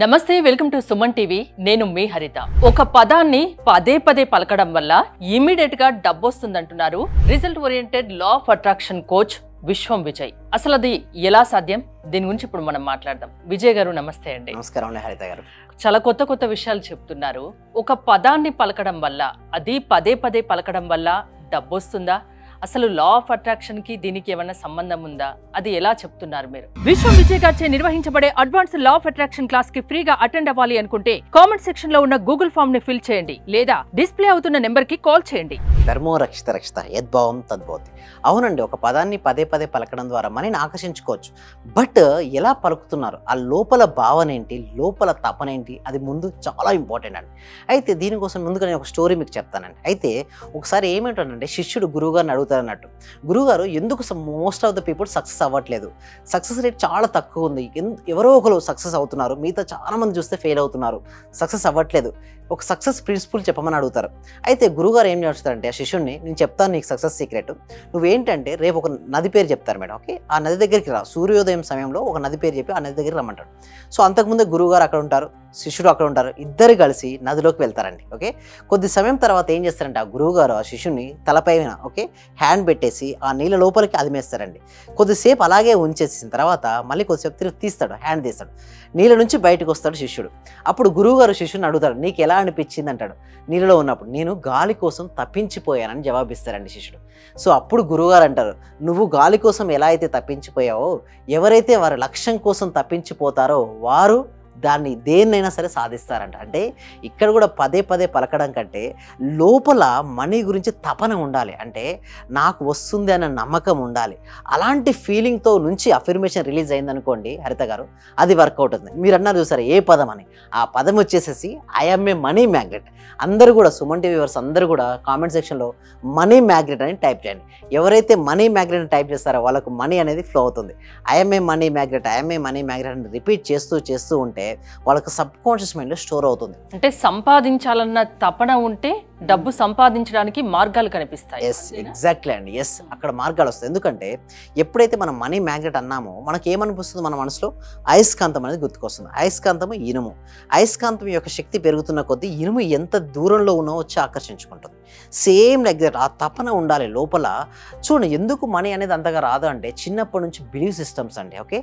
నమస్తే welcome to Suman TV నేను మీ హరిత ఒక పదాన్ని పదే పదే పలకడం వల్ల ఇమిడియట్ గా డబ్బు వస్తుందంటున్నారు result oriented law of attraction coach Vishwam Vijay. అసలు అది ఎలా సాధ్యం, దీని గురించి ఇప్పుడు మనం మాట్లాడదాం. విజయ్ గారు నమస్తే అండి. నమస్కారం అండి హరిత గారు. చాలా కొత్త విషయాలు చెప్తున్నారు. ఒక పదాన్ని పలకడం వల్ల, అది పదే పదే పలకడం వల్ల డబ్బు వస్తుందా? అసలు లా ఆఫ్ అట్రాక్షన్ కి దీనికి ఏమైనా సంబంధం ఉందా? అది ఎలా చెప్తున్నారు మీరు? విశ్వం విజయ్ గారిచే నిర్వహించబడే advance law of attraction class కి ఫ్రీగా అటెండ్ అవ్వాలి అనుకుంటే కామెంట్ సెక్షన్ లో ఉన్న గూగుల్ ఫామ్ ని ఫిల్ చేయండి, లేదా డిస్ప్లే అవుతున్న నెంబర్ కి కాల్ చేయండి. ధర్మో రక్షిత రక్షిత యద్భావం తద్భవతి. అవునండి, ఒక పదాన్ని పదే పదే పలకడం ద్వారా మనని ఆకర్షించుకోవచ్చు. బట్ ఎలా పలుకుతున్నారు, ఆ లోపల భావన ఏంటి, లోపల తపన ఏంటి, అది ముందు చాలా ఇంపార్టెంట్ అండి. అయితే దీనికోసం ముందుగా నేను ఒక స్టోరీ మీకు చెప్తానండి. అయితే ఒకసారి ఏమిటంటే శిష్యుడు గురువుగారిని అడుగుతారన్నట్టు, గురువుగారు ఎందుకు most of the people success అవ్వట్లేదు, సక్సెస్ రేట్ చాలా తక్కువ ఉంది, ఎవరో ఒకరు సక్సెస్ అవుతున్నారు, మిగతా చాలా మంది చూస్తే ఫెయిల్ అవుతున్నారు, సక్సెస్ అవ్వట్లేదు, ఒక సక్సెస్ ప్రిన్సిపల్ చెప్పమని అడుగుతారు. అయితే గురువుగారు ఏం చేస్తారంటే ఆ శిష్యుడిని, నేను చెప్తాను నీకు సక్సెస్ సీక్రెట్, నువ్వేంటంటే రేపు ఒక నది పేరు చెప్తారు మేడం, ఓకే, ఆ నది దగ్గరికి రా, సూర్యోదయం సమయంలో ఒక నది పేరు చెప్పి ఆ నది దగ్గరికి రమ్మంటాడు. సో అంతకుముందే గురువుగారు అక్కడ ఉంటారు, శిష్యుడు అక్కడ ఉంటారు, ఇద్దరు కలిసి నదిలోకి వెళ్తారండి. ఓకే, కొద్ది సమయం తర్వాత ఏం చేస్తారంటే ఆ గురువుగారు ఆ శిష్యుని తలపైన ఓకే హ్యాండ్ పెట్టేసి ఆ నీళ్ళ లోపలికి అదిమేస్తారండి. కొద్దిసేపు అలాగే ఉంచేసిన తర్వాత మళ్ళీ కొద్దిసేపు తిరిగి తీస్తాడు, హ్యాండ్ తీస్తాడు, నీళ్ళ నుంచి బయటకు వస్తాడు శిష్యుడు. అప్పుడు గురువుగారు శిష్యుని అడుగుతాడు, నీకు ఎలా అనిపించింది అంటాడు. నీళ్ళలో ఉన్నప్పుడు నేను గాలి కోసం తప్పించిపోయానని జవాబిస్తారండి శిష్యుడు. సో అప్పుడు గురువుగారు అంటారు, నువ్వు గాలి కోసం ఎలా అయితే తప్పించిపోయావో, ఎవరైతే వారి లక్ష్యం కోసం తప్పించిపోతారో వారు దాన్ని దేన్నైనా సరే సాధిస్తారంట. అంటే ఇక్కడ కూడా పదే పదే పలకడం కంటే లోపల మనీ గురించి తపన ఉండాలి, అంటే నాకు వస్తుంది అన్న నమ్మకం ఉండాలి. అలాంటి ఫీలింగ్తో నుంచి అఫర్మేషన్ రిలీజ్ అయిందనుకోండి హరిత గారు, అది వర్కౌట్ అవుతుంది. మీరు అన్నారు చూసారు ఏ పదం అని, ఆ పదం వచ్చేసేసి ఐఎమ్ ఏ మనీ మ్యాగ్నెట్. అందరూ కూడా సుమన్ టీవీ వ్యూవర్స్ అందరూ కూడా కామెంట్ సెక్షన్లో మనీ మ్యాగ్నెట్ అని టైప్ చేయండి. ఎవరైతే మనీ మ్యాగ్నెట్ అని టైప్ చేస్తారో వాళ్ళకు మనీ అనేది ఫ్లో అవుతుంది. I'm a money magnet, I'm a money magnet అని రిపీట్ చేస్తూ ఉంటే వాళ్ళకి సబ్ కాన్షియస్ మైండ్లో స్టోర్ అవుతుంది. అంటే సంపాదించాలన్న తపన ఉంటే డబ్బు సంపాదించడానికి మార్గాలు కనిపిస్తాయి. ఎస్, ఎగ్జాక్ట్లీ అండి. ఎస్, అక్కడ మార్గాలు వస్తాయి. ఎందుకంటే ఎప్పుడైతే మనం మనీ మ్యాగ్నెట్ అన్నామో మనకి ఏమనిపిస్తుంది, మన మనసులో అయస్కాంతం అనేది గుర్తుకొస్తుంది. అయస్కాంతము ఇనుము, అయస్కాంతం యొక్క శక్తి పెరుగుతున్న కొద్దీ ఇనుము ఎంత దూరంలో ఉన్నా వచ్చి ఆకర్షించుకుంటుంది. సేమ్ లైక్ దట్ ఆ తపన ఉండాలి లోపల. చూడండి, ఎందుకు మనీ అనేది అంతగా రాదు అంటే చిన్నప్పటి నుంచి బిలీవ్ సిస్టమ్స్ అండి. ఓకే,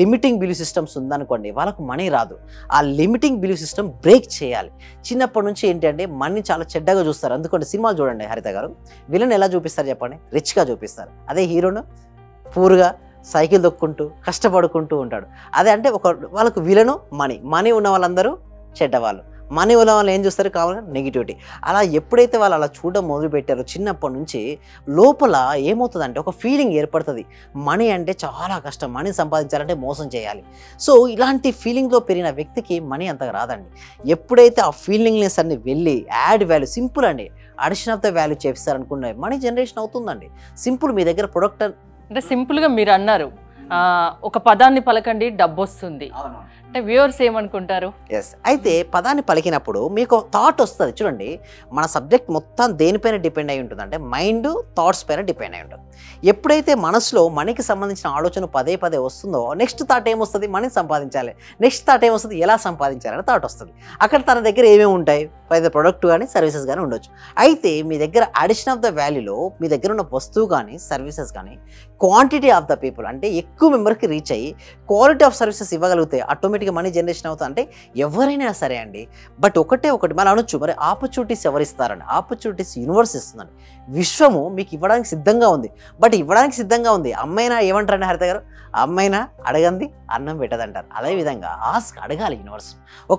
లిమిటింగ్ బిలీవ్ సిస్టమ్స్ ఉందనుకోండి వాళ్ళకు మనీ రాదు. ఆ లిమిటింగ్ బిలీవ్ సిస్టమ్ బ్రేక్ చేయాలి. చిన్నప్పటి నుంచి ఏంటంటే మనీ చాలా చెడ్డగా చూస్తారు. అందుకంటే సినిమాలు చూడండి హరిత గారు, విలన్ ఎలా చూపిస్తారు చెప్పండి, రిచ్గా చూపిస్తారు. అదే హీరోను పూర్గా సైకిల్ దొక్కుంటూ కష్టపడుకుంటూ ఉంటాడు. అదే అంటే వాళ్ళకు విలను మనీ ఉన్న వాళ్ళందరూ చెడ్డవాళ్ళు, మనీ ఉన్న వాళ్ళు ఏం చూస్తారు కావాలని నెగిటివిటీ. అలా ఎప్పుడైతే వాళ్ళు అలా చూడడం మొదలుపెట్టారో చిన్నప్పటి నుంచి లోపల ఏమవుతుందంటే ఒక ఫీలింగ్ ఏర్పడుతుంది, మనీ అంటే చాలా కష్టం, మనీ సంపాదించాలంటే మోసం చేయాలి. సో ఇలాంటి ఫీలింగ్లో పెరిగిన వ్యక్తికి మనీ అంతగా రాదండి. ఎప్పుడైతే ఆ ఫీలింగ్నెస్ అన్ని వెళ్ళి యాడ్ వాల్యూ, సింపుల్ అండి, అడిషన్ ఆఫ్ ద వాల్యూ చేస్తారనుకున్న మనీ జనరేషన్ అవుతుందండి. సింపుల్, మీ దగ్గర ప్రొడక్ట్ అంటే సింపుల్గా మీరు అన్నారు ఒక పదాన్ని పలకండి డబ్బు వస్తుంది అంటే వ్యూవర్స్ ఏమనుకుంటారు? ఎస్, అయితే పదాన్ని పలికినప్పుడు మీకు థాట్ వస్తుంది. చూడండి, మన సబ్జెక్ట్ మొత్తం దేనిపైన డిపెండ్ అయి ఉంటుంది అంటే మైండ్, థాట్స్ పైన డిపెండ్ అయి ఉంటుంది. ఎప్పుడైతే మనసులో మనీకి సంబంధించిన ఆలోచన పదే పదే వస్తుందో నెక్స్ట్ థాట్ ఏమొస్తుంది, మనీ సంపాదించాలి. నెక్స్ట్ థాట్ ఏమొస్తుంది, ఎలా సంపాదించాలని థాట్ వస్తుంది. అక్కడ తన దగ్గర ఏమేమి ఉంటాయి, పైన ప్రొడక్ట్ కానీ సర్వీసెస్ కానీ ఉండొచ్చు. అయితే మీ దగ్గర అడిషన్ ఆఫ్ ద వాల్యూలో మీ దగ్గర ఉన్న వస్తువు కానీ సర్వీసెస్ కానీ క్వాంటిటీ ఆఫ్ ద పీపుల్ అంటే ఎక్కువ మెంబర్కి రీచ్ అయ్యి క్వాలిటీ ఆఫ్ సర్వీసెస్ ఇవ్వగలిగితే ఆటోమేటిక్గా మనీ జనరేషన్ అవుతుంది. అంటే ఎవరైనా సరే అండి. బట్ ఒకటి మనం అనొచ్చు, మరి ఆపర్చునిటీస్ ఎవరు ఇస్తారండి? ఆపర్చునిటీస్ యూనివర్స్ ఇస్తుందండి. విశ్వము మీకు ఇవ్వడానికి సిద్ధంగా ఉంది. బట్ ఇవ్వడానికి సిద్ధంగా ఉంది, అమ్మైనా ఏమంటారండి హరిత గారు, అమ్మైనా అడగంది అన్నం పెట్టదంటారు. అదేవిధంగా ఆస్క్, అడగాలి యూనివర్స్.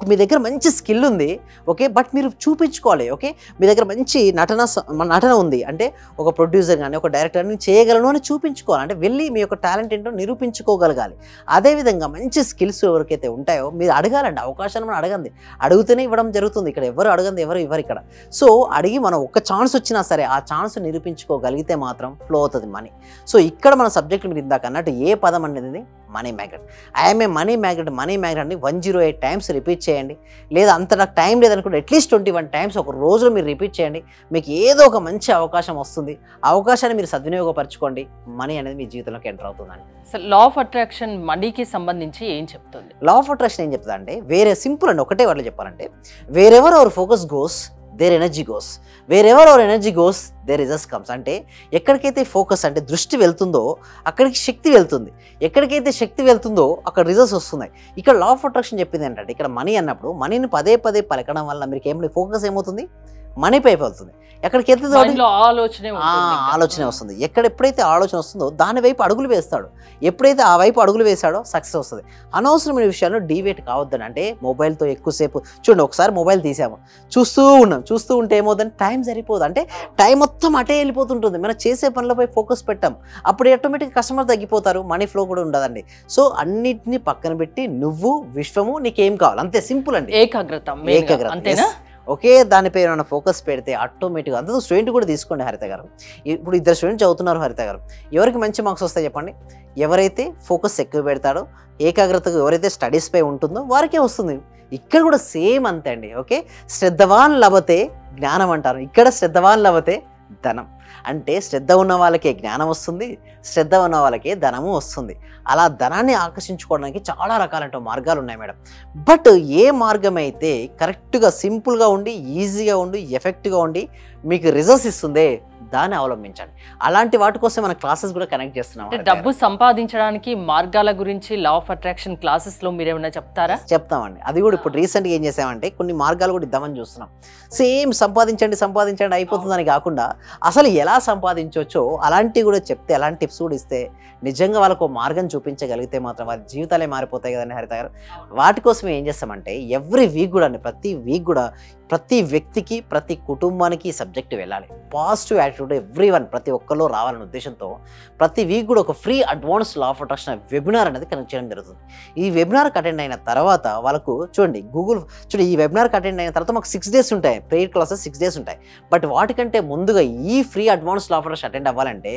మీ దగ్గర మంచి స్కిల్ ఉంది, ఓకే, బట్ మీరు చూపించుకోవాలి. ఓకే, మీ దగ్గర మంచి నటన ఉంది అంటే ఒక ప్రొడ్యూసర్ కానీ ఒక డైరెక్టర్ కానీ చేయగలను అని చూపించుకోవాలి. అంటే వెళ్ళి మీ యొక్క టాలెంట్ ఏంటో నిరూపించుకోగలగాలి. అదేవిధంగా మంచి స్కిల్స్ ఎవరికైతే ఉంటాయో మీరు అడగాలండి, అవకాశాన్ని మనం అడగండి, అడిగితేనే ఇవ్వడం జరుగుతుంది. ఇక్కడ ఎవరు అడగంది ఎవరు ఇవ్వరు ఇక్కడ. సో అడిగి మనం ఒక ఛాన్స్ వచ్చినా సరే ఆ ఛాన్స్ నిరూపించుకోగలిగితే మాత్రం ఫ్లో అవుతుంది మనీ. సో ఇక్కడ మన సబ్జెక్ట్ మీరు ఇందాక అన్నట్టు ఏ పదం అనేది money magnet. I'm a money magnet. Money మ్యాగ్నెట్ని 108 టైమ్స్ రిపీట్ చేయండి. లేదా అంత నాకు టైం లేదనుకుంటే అట్లీస్ట్ 21 టైమ్స్ ఒక రోజులో మీరు రిపీట్ చేయండి. మీకు ఏదో ఒక మంచి అవకాశం వస్తుంది. ఆ అవకాశాన్ని మీరు సద్వినియోగపరచుకోండి. మనీ అనేది మీ జీవితంలోకి ఎంటర్ అవుతుందండి. లా ఆఫ్ అట్రాక్షన్ మనీకి సంబంధించి ఏం చెప్తుంది? లా ఆఫ్ అట్రాక్షన్ ఏం చెప్తుందా అంటే వేరే సింపుల్ అండి. ఒకటే వాళ్ళు చెప్పాలంటే wherever our focus goes there energy goes, wherever our energy goes there results comes. అంటే ఎక్కడికైతే ఫోకస్ అంటే దృష్టి వెళ్తుందో అక్కడికి శక్తి వెళ్తుంది. ఎక్కడికైతే శక్తి వెళ్తుందో అక్కడ రిజల్ట్స్ వస్తున్నాయి. ఇక్కడ లా ఆఫ్ అట్రాక్షన్ చెప్పింది ఏంటంటే ఇక్కడ మనీ అన్నప్పుడు మనీని పదే పదే పలకడం వల్ల మీకు ఏం ఫోకస్ ఏమవుతుంది? మనీ పైపు వెళ్తుంది. ఎక్కడికి వెళ్తుంది? ఆలోచన వస్తుంది. ఎప్పుడైతే ఆలోచన వస్తుందో దాని వైపు అడుగులు వేస్తాడు. ఎప్పుడైతే ఆ వైపు అడుగులు వేసాడో సక్సెస్ వస్తుంది. అనవసరమైన విషయాల్లో డీవేట్ కావద్దని. అంటే మొబైల్తో ఎక్కువసేపు చూడండి, ఒకసారి మొబైల్ తీసాము, చూస్తూ ఉంటే ఏమవుతుంది? టైం సరిపోదు. అంటే టైం మొత్తం అటే వెళ్ళిపోతుంటుంది. మనం చేసే పనులపై ఫోకస్ పెట్టాం. అప్పుడు ఆటోమేటిక్ కస్టమర్ తగ్గిపోతారు, మనీ ఫ్లో కూడా ఉండదండి. సో అన్నిటిని పక్కన పెట్టి నువ్వు విశ్వము నీకేం కావాలి అంతే సింపుల్ అండి. ఏకాగ్రత అంతేనా? ఒకే దానిపై ఏమైనా ఫోకస్ పెడితే ఆటోమేటిక్గా అంతా స్టూడెంట్ కూడా తీసుకోండి హరిత గారు. ఇప్పుడు 2 స్టూడెంట్స్ చదువుతున్నారు హరిత గారు. ఎవరికి మంచి మార్క్స్ వస్తాయి చెప్పండి? ఎవరైతే ఫోకస్ ఎక్కువ పెడతాడో, ఏకాగ్రతకు ఎవరైతే స్టడీస్ పై ఉంటుందో వారికే వస్తుంది. ఇక్కడ కూడా సేమ్ అంతే అండి. ఓకే, శ్రద్ధవాన్ లభతే జ్ఞానం అంటారు. ఇక్కడ శ్రద్ధవాన్ లభతే ధనం. అంటే శ్రద్ధ ఉన్న వాళ్ళకే జ్ఞానం వస్తుంది, శ్రద్ధ ఉన్న వాళ్ళకే ధనము వస్తుంది. అలా ధనాన్ని ఆకర్షించుకోవడానికి చాలా రకాలంటే మార్గాలు ఉన్నాయి మేడం. బట్ ఏ మార్గం అయితే కరెక్ట్గా సింపుల్గా ఉండి ఈజీగా ఉండి ఎఫెక్ట్గా ఉండి మీకు రిజల్ట్స్ ఇస్తుందే దాన్ని అవలంబించండి. అలాంటి వాటి కోసం మన క్లాసెస్ కూడా కనెక్ట్ చేస్తున్నాం. డబ్బు సంపాదించడానికి మార్గాల గురించి లా ఆఫ్ అట్రాక్షన్ క్లాసెస్ లో మీరు ఏమైనా చెప్తారా? చెప్తామండి. అది కూడా ఇప్పుడు రీసెంట్గా ఏం చేసామంటే కొన్ని మార్గాలు కూడా ఇద్దామని చూస్తున్నాం. సేమ్ సంపాదించండి అయిపోతుందని కాకుండా అసలు ఎలా సంపాదించవచ్చో అలాంటివి కూడా చెప్తే, అలాంటి టిప్స్ కూడా ఇస్తే నిజంగా వాళ్ళకు మార్గం చూపించగలిగితే మాత్రం వారి జీవితాలే మారిపోతాయి కదండి హరిత గారు. వాటి కోసం ఏం చేస్తామంటే ఎవ్రీ వీక్ కూడా అండి, ప్రతి వీక్ కూడా ప్రతి వ్యక్తికి ప్రతి కుటుంబానికి సబ్జెక్ట్ వెళ్ళాలి. పాజిటివ్ యాటిట్యూడ్ ఎవ్రీవన్ ప్రతి ఒక్కరిలో రావాలనే ఉద్దేశంతో ప్రతి వీక్ కూడా ఒక free advance law of attraction webinar అనేది కనెక్ట్ చేయడం జరుగుతుంది. ఈ వెబినార్కి అటెండ్ అయిన తర్వాత వాళ్ళకు చూడండి ఈ వెబినార్కి అటెండ్ అయిన తర్వాత మాకు 6 days ఉంటాయి, ప్రేయర్ క్లాసెస్ 6 days ఉంటాయి. బట్ వాటికంటే ముందుగా ఈ free advance law of attraction attend అవ్వాలంటే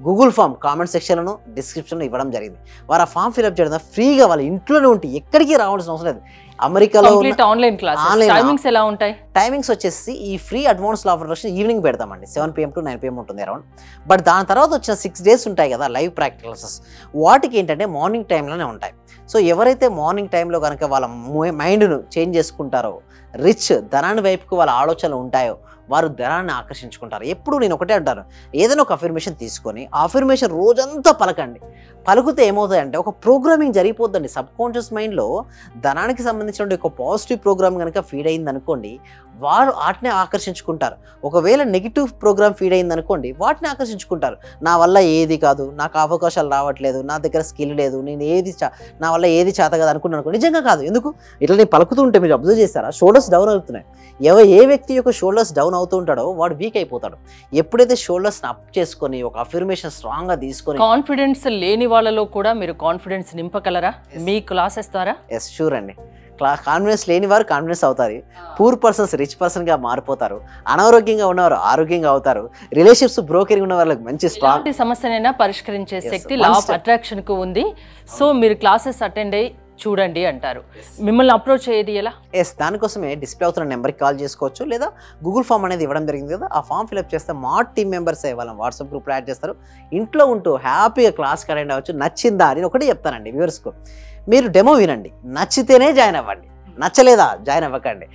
గూగుల్ ఫామ్ కామెంట్ సెక్షన్లో డిస్క్రిప్షన్లో ఇవ్వడం జరిగింది. వారు ఆ ఫామ్ ఫిల్అప్ చేయడం ఫ్రీగా వాళ్ళ ఇంట్లోనే ఉంటే ఎక్కడికి రావాల్సిన అవసరం లేదు. అమెరికాలో ఆన్లైన్ టైమింగ్స్ ఎలా ఉంటాయి? టైమింగ్స్ వచ్చేసి ఈ free advance law of attraction evening పెడతామండి, 7 PM to 9 PM ఉంటుంది అరౌండ్. బట్ దాని తర్వాత వచ్చిన 6 days ఉంటాయి కదా లైవ్ ప్రాక్టికల్ క్లాసెస్, వాటికి ఏంటంటే మార్నింగ్ టైంలోనే ఉంటాయి. సో ఎవరైతే మార్నింగ్ టైంలో కనుక వాళ్ళ మైండ్ను చేంజ్ చేసుకుంటారో, ధనాన్ని వైపుకు వాళ్ళ ఆలోచనలు ఉంటాయో వారు ధనాన్ని ఆకర్షించుకుంటారు. ఎప్పుడు నేను ఒకటే అంటాను, ఏదైనా ఒక అఫర్మేషన్ తీసుకొని ఆ అఫర్మేషన్ రోజంతా పలకండి. పలుకుతే ఏమవుతాయంటే ఒక ప్రోగ్రామింగ్ జరిగిపోద్దండి. సబ్ కాన్షియస్ మైండ్లో ధనానికి సంబంధించిన ఒక పాజిటివ్ ప్రోగ్రామ్ కనుక ఫీడ్ అయింది అనుకోండి, వారు వాటిని ఆకర్షించుకుంటారు. ఒకవేళ నెగిటివ్ ప్రోగ్రామ్ ఫీడ్ అయింది అనుకోండి, వాటిని ఆకర్షించుకుంటారు. నా వల్ల ఏది కాదు, నాకు అవకాశాలు రావట్లేదు, నా దగ్గర స్కిల్ లేదు, నా వల్ల ఏది చేత కాదు అనుకున్నాను అనుకో, నిజంగా కాదు. ఎందుకు ఇట్లా నేను పలుకుతూ ఉంటే మీరు అబ్జర్వ్ చేస్తారా, షోల్డర్స్ డౌన్ అవుతున్నాయి. ఏ వ్యక్తి యొక్క షోల్డర్స్ డౌన్ అవుతూ ఉంటాడో వాడు వీక్ అయిపోతాడు. ఎప్పుడైతే షోల్డర్స్ అప్ చేసుకొని ఒక అఫర్మేషన్ స్ట్రాంగ్ గా తీసుకొని, కాన్ఫిడెన్స్ లేని వాళ్ళలో కూడా మీరు కాన్ఫిడెన్స్ నింపగలరా మీ క్లాసెస్ ద్వారా? ఎస్ షూర్ అండి. కాన్ఫిడెన్స్ లేని వారు కాన్ఫిడెన్స్ అవుతారు, పూర్ పర్సన్స్ రిచ్ పర్సన్ గా మారిపోతారు, అనారోగ్యంగా ఉన్నవారు ఆరోగ్యంగా అవుతారు, రిలేషన్షిప్స్ బ్రోకరింగ్ ఉన్న వాళ్ళకి మంచి స్ట్రాంగ్ సమస్యనైనా పరిష్కరించే శక్తి లా ఆఫ్ అట్రాక్షన్ కు ఉంది. సో మీరు క్లాసెస్ అటెండ్ అయ్యి చూడండి అంటారు. మిమ్మల్ని అప్రోచ్ అయ్యేది ఎలా? దానికోసమే డిస్ప్లే అవుతున్న నెంబర్కి కాల్ చేసుకోవచ్చు, లేదా గూగుల్ ఫామ్ అనేది ఇవ్వడం జరిగింది కదా, ఆ ఫామ్ ఫిల్అప్ చేస్తే మా టీమ్ మెంబర్స్ వాళ్ళని వాట్సాప్ గ్రూప్లో యాడ్ చేస్తారు. ఇంట్లో ఉంటూ హ్యాపీగా క్లాస్కి అటెండ్ అవ్వచ్చు. నచ్చిందా అని ఒకటి చెప్తానండి వ్యూవర్స్కు, మీరు డెమో వినండి, నచ్చితేనే జాయిన్ అవ్వండి, నచ్చలేదా జాయిన్ అవ్వకండి.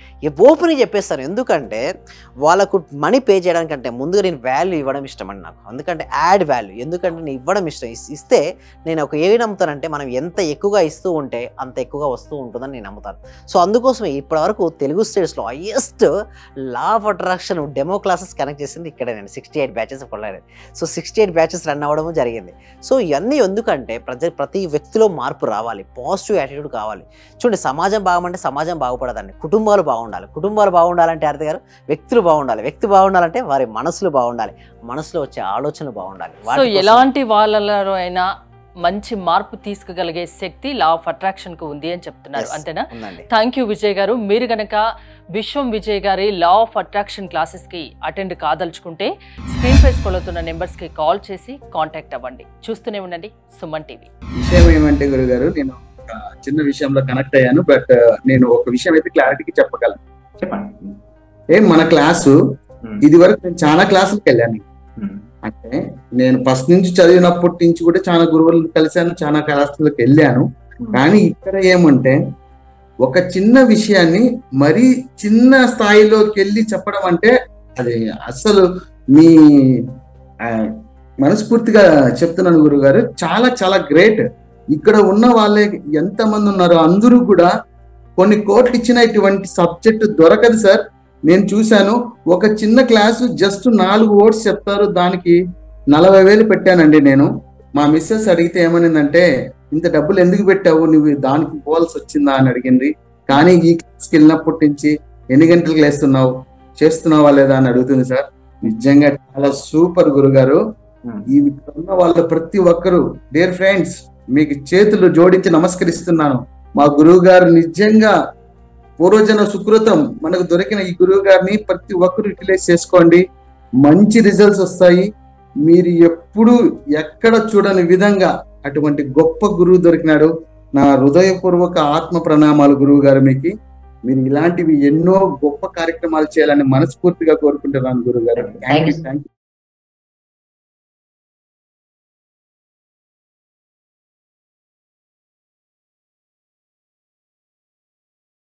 ఓపెన్ చెప్పేస్తాను. ఎందుకంటే వాళ్ళకు మనీ పే చేయడానికంటే ముందుగా నేను వాల్యూ ఇవ్వడం ఇష్టం అండి నాకు. ఎందుకంటే యాడ్ వాల్యూ, ఎందుకంటే నేను ఇవ్వడం ఇష్టం. ఇస్తే నేను ఏవి నమ్ముతానంటే మనం ఎంత ఎక్కువగా ఇస్తూ ఉంటే అంత ఎక్కువగా వస్తూ ఉంటుందని నేను నమ్ముతాను. సో అందుకోసమే ఇప్పటివరకు తెలుగు స్టేట్స్లో highest law of attraction demo classes connect చేసింది ఇక్కడే నేను. 68 batches కొనలేదు. సో 68 batches రన్ అవ్వడము జరిగింది. సో ఇవన్నీ ఎందుకంటే ప్రతి వ్యక్తిలో మార్పు రావాలి, పాజిటివ్ యాటిట్యూడ్ కావాలి. చూడండి, సమాజం బాగమంటే సమాజం బాగుపడదండి, కుటుంబాలు బాగుండాలి. కుటుంబాలు బాగుండాలంటే అర్థం గారు వ్యక్తులు బాగుండాలి. వ్యక్తి బాగుండాలంటే వారి మనసులు బాగుండాలి, మనసులో వచ్చే ఆలోచనలు బాగుండాలి. సో ఎలాంటి వాళ్ళలో అయినా మంచి మార్పు తీసుకుగలిగే శక్తి లా ఆఫ్ అట్రాక్షన్ కు ఉంది అని చెప్తున్నారు, అంతేనా? థ్యాంక్ యూ విజయ్ గారు. మీరు గనక విశ్వం విజయ్ గారి లా ఆఫ్ అట్రాక్షన్ క్లాసెస్ కి అటెండ్ కాదలుచుకుంటే స్క్రీన్ పై స్క్రోల్ అవుతున్న నెంబర్స్ కి కాల్ చేసి కాంటాక్ట్ అవ్వండి. చూస్తూనే ఉండండి సుమన్ టీవీ. విషయం ఏమంటే గురుగారు, నేను ఒక చిన్న విషయంలో కనెక్ట్ అయ్యాను. బట్ నేను ఒక విషయం అయితే క్లారిటీకి చెప్పగలను. చెప్పండి. మన క్లాసు ఇది వరకు నేను చాలా క్లాసులకు వెళ్ళాను. అంటే నేను ఫస్ట్ నుంచి చదివినప్పటి నుంచి కూడా చాలా గురువులను కలిశాను, చాలా క్లాసులకు వెళ్ళాను. కానీ ఇక్కడ ఏమంటే ఒక చిన్న విషయాన్ని మరీ చిన్న స్థాయిలోకి వెళ్ళి చెప్పడం అంటే అది అసలు మీ మనస్ఫూర్తిగా చెప్తున్నాను గురుగారు, చాలా చాలా గ్రేట్. ఇక్కడ ఉన్న వాళ్ళే ఎంతమంది ఉన్నారో అందరూ కూడా కొన్ని కోట్లు ఇచ్చిన ఇటువంటి సబ్జెక్ట్ దొరకదు సార్. నేను చూశాను, ఒక చిన్న క్లాసు జస్ట్ 4 వర్డ్స్ చెప్తారు, దానికి 40,000 పెట్టానండి నేను. మా మిస్సెస్ అడిగితే ఏమనిందంటే, ఇంత డబ్బులు ఎందుకు పెట్టావు, నువ్వు దానికి పోవాల్సి వచ్చిందా అని అడిగింది. కానీ ఈ క్లాస్కి వెళ్ళినప్పటి నుంచి ఎన్ని గంటలకు లేస్తున్నావు, చేస్తున్నావా లేదా అని అడుగుతుంది సార్. నిజంగా చాలా సూపర్ గురుగారు. ఇవి ఉన్న వాళ్ళ ప్రతి ఒక్కరు, డియర్ ఫ్రెండ్స్, మీకు చేతులు జోడించి నమస్కరిస్తున్నాను. మా గురువు గారు నిజంగా పూర్వజన సుకృతం. మనకు దొరికిన ఈ గురువు గారిని ప్రతి ఒక్కరు యూటిలైజ్ చేసుకోండి, మంచి రిజల్ట్స్ వస్తాయి. మీరు ఎప్పుడు ఎక్కడ చూడని విధంగా అటువంటి గొప్ప గురువు దొరికినాడు. నా హృదయపూర్వక ఆత్మ ప్రణామాలు గురువు గారు మీకు. మీరు ఇలాంటివి ఎన్నో గొప్ప కార్యక్రమాలు చేయాలని మనస్ఫూర్తిగా కోరుకుంటున్నాను గురువు గారు. Thank you.